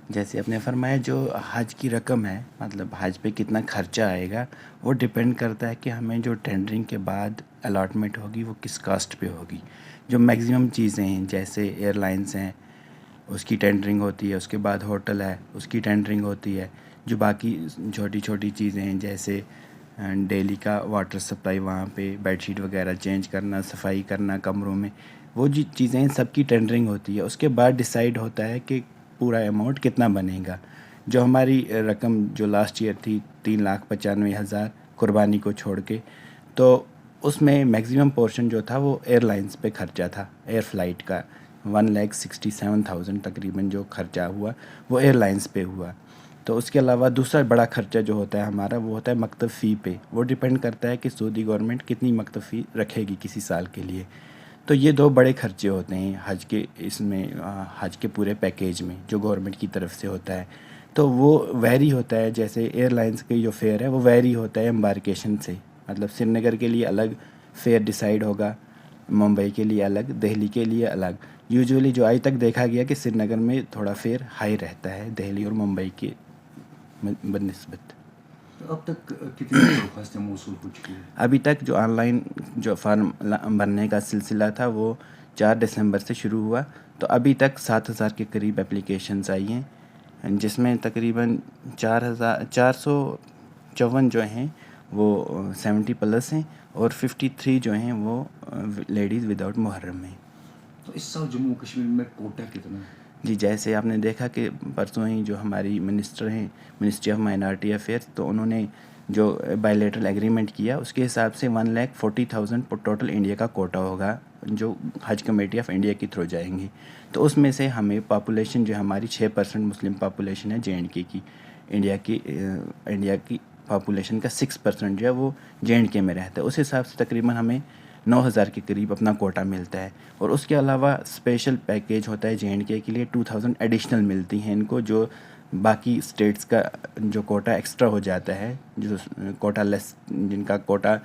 جیسے آپ نے فرمایا جو حج کی رقم ہے، مطلب حج پہ کتنا خرچہ آئے گا، وہ ڈپینڈ کرتا ہے کہ ہمیں جو ٹینڈرنگ کے بعد الاٹمنٹ ہوگی وہ کس کاسٹ پہ ہوگی. جو میگزیمم چیزیں ہیں جیسے ایئر لائنس ہیں اس کی ٹینڈرنگ ہوتی ہے، اس کے بعد ہوٹل ہے اس کی ٹینڈرنگ ہوتی ہے. جو باقی چھوٹی چھوٹی چیزیں ہیں جیسے ڈیلی کا واٹر سپلائی، وہاں پہ بیڈ شیٹ وغیرہ چینج کرنا، صفائی کرنا کمروں میں، وہ جی چیزیں ہیں سب کی ٹینڈرنگ ہوتی ہے. اس کے بعد ڈیسائیڈ ہوتا ہے کہ پورا اماؤنٹ کتنا بنے گا. جو ہماری رقم جو لاسٹ ایئر تھی 3,95,000 قربانی کو چھوڑ کے، تو اس میں میگزیمم پورشن جو تھا وہ ایئر لائنس پہ خرچہ تھا. ایئر فلائٹ کا 1,67,000 تقریباً جو خرچہ ہوا وہ ایئر لائنس پہ ہوا. تو اس کے علاوہ دوسرا بڑا خرچہ جو ہوتا ہے ہمارا وہ ہوتا ہے مکتب فی پہ. وہ ڈیپینڈ کرتا ہے کہ سعودی گورنمنٹ کتنی مکتب فی رکھے گی کسی سال کے لیے. تو یہ دو بڑے خرچے ہوتے ہیں حج کے، اس میں حج کے پورے پیکیج میں جو گورنمنٹ کی طرف سے ہوتا ہے. تو وہ ویری ہوتا ہے، جیسے ایئر لائنس کی جو فیئر ہے وہ ویری ہوتا ہے امبارکیشن سے. مطلب سری نگر کے لیے الگ فیئر ڈیسائیڈ ہوگا، ممبئی کے لیے الگ، دہلی کے لیے الگ. یوزولی جو آج تک دیکھا گیا کہ سری نگر میں تھوڑا فیئر ہائی رہتا ہے دہلی اور ممبئی کے بنسبت. اب تک کتنی درخواستیں موصول ہو چکی ہیں؟ ابھی تک جو آن لائن جو فارم بھرنے کا سلسلہ تھا وہ 4 دسمبر سے شروع ہوا، تو ابھی تک 7,000 کے قریب اپلیکیشنز آئی ہیں، جس میں تقریباً 454 جو ہیں وہ 70 پلس ہیں اور 53 جو ہیں وہ لیڈیز وداؤٹ محرم ہیں. تو اس سال جموں کشمیر میں کوٹا کتنا ہے؟ جی جیسے آپ نے دیکھا کہ پرسوں ہی جو ہماری منسٹر ہیں منسٹری آف مائنارٹی افیئرس، تو انہوں نے جو بائی لیٹرل ایگریمنٹ کیا اس کے حساب سے 1,40,000 ٹوٹل انڈیا کا کوٹا ہوگا جو حج کمیٹی آف انڈیا کے تھرو جائیں گی. تو اس میں سے ہمیں پاپولیشن جو ہماری 6% مسلم پاپولیشن ہے JNK کی، انڈیا کی پاپولیشن کا 6% جو ہے وہ JNK میں رہتا ہے. اس حساب سے تقریباً ہمیں 9,000 کے قریب اپنا کوٹا ملتا ہے. اور اس کے علاوہ اسپیشل پیکیج ہوتا ہے JNK کے لیے، 2,000 ایڈیشنل ملتی ہیں ان کو، جو باقی اسٹیٹس کا جو کوٹا ایکسٹرا ہو جاتا ہے، جو کوٹا لیس جن کا کوٹا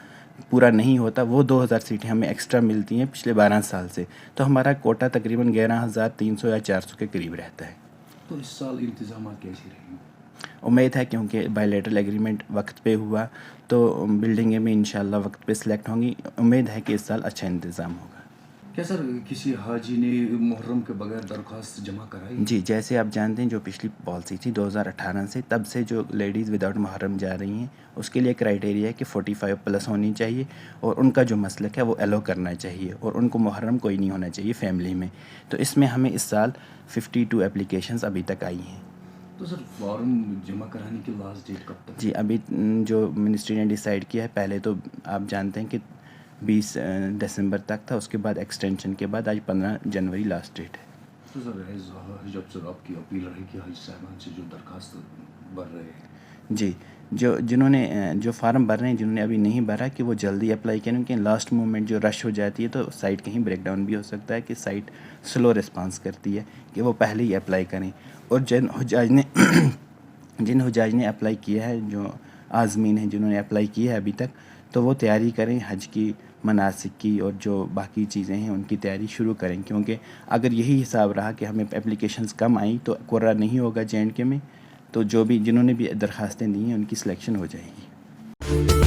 پورا نہیں ہوتا، وہ 2,000 سیٹیں ہمیں ایکسٹرا ملتی ہیں پچھلے 12 سال سے. تو ہمارا کوٹا تقریباً 11,300 یا 400 کے قریب رہتا ہے. تو اس سال انتظامات کیسے رہیں گے؟ امید ہے کیونکہ بائی لیٹرل ایگریمنٹ وقت پہ ہوا تو بلڈنگیں بھی انشاءاللہ وقت پہ سلیکٹ ہوں گی. امید ہے کہ اس سال اچھا انتظام ہوگا. کیا سر کسی حاجی نے محرم کے بغیر درخواست جمع کرائی؟ جی جیسے آپ جانتے ہیں جو پچھلی پالیسی تھی 2018 سے، تب سے جو لیڈیز وداؤٹ محرم جا رہی ہیں اس کے لیے کرائیٹیریا ہے کہ 45 پلس ہونی چاہیے اور ان کا جو مسلک ہے وہ ایلو کرنا چاہیے اور ان کو محرم کوئی نہیں ہونا چاہیے فیملی میں. تو اس میں ہمیں اس سال 52 اپلیکیشنز ابھی تک آئی ہیں. تو سر فارم جمع کرانے کی لاسٹ ڈیٹ کب تک؟ جی ابھی جو منسٹری نے ڈیسائیڈ کیا ہے، پہلے تو آپ جانتے ہیں کہ 20 دسمبر تک تھا، اس کے بعد ایکسٹینشن کے بعد آج 15 جنوری لاسٹ ڈیٹ ہے. تو سر جب سر آپ کی اپیل رہے کہ حج صاحبان سے جو درخواست بھر رہے ہیں، جی جنہوں نے جو فارم بھر رہے ہیں، جنہوں نے ابھی نہیں بھرا کہ وہ جلدی اپلائی کریں، کہ لاسٹ مومنٹ جو رش ہو جاتی ہے تو سائٹ کہیں بریک ڈاؤن بھی ہو سکتا ہے کہ سائٹ سلو رسپانس کرتی ہے، کہ وہ پہلے ہی اپلائی کریں. اور جن حجاج نے اپلائی کیا ہے، جو عازمین ہیں جنہوں نے اپلائی کیا ہے ابھی تک، تو وہ تیاری کریں حج کی، مناسک کی، اور جو باقی چیزیں ہیں ان کی تیاری شروع کریں. کیونکہ اگر یہی حساب رہا کہ ہمیں اپلیکیشنز کم آئیں تو قرہ نہیں ہوگا JNK میں، تو جو بھی جنہوں نے بھی درخواستیں دی ہیں ان کی سلیکشن ہو جائے گی.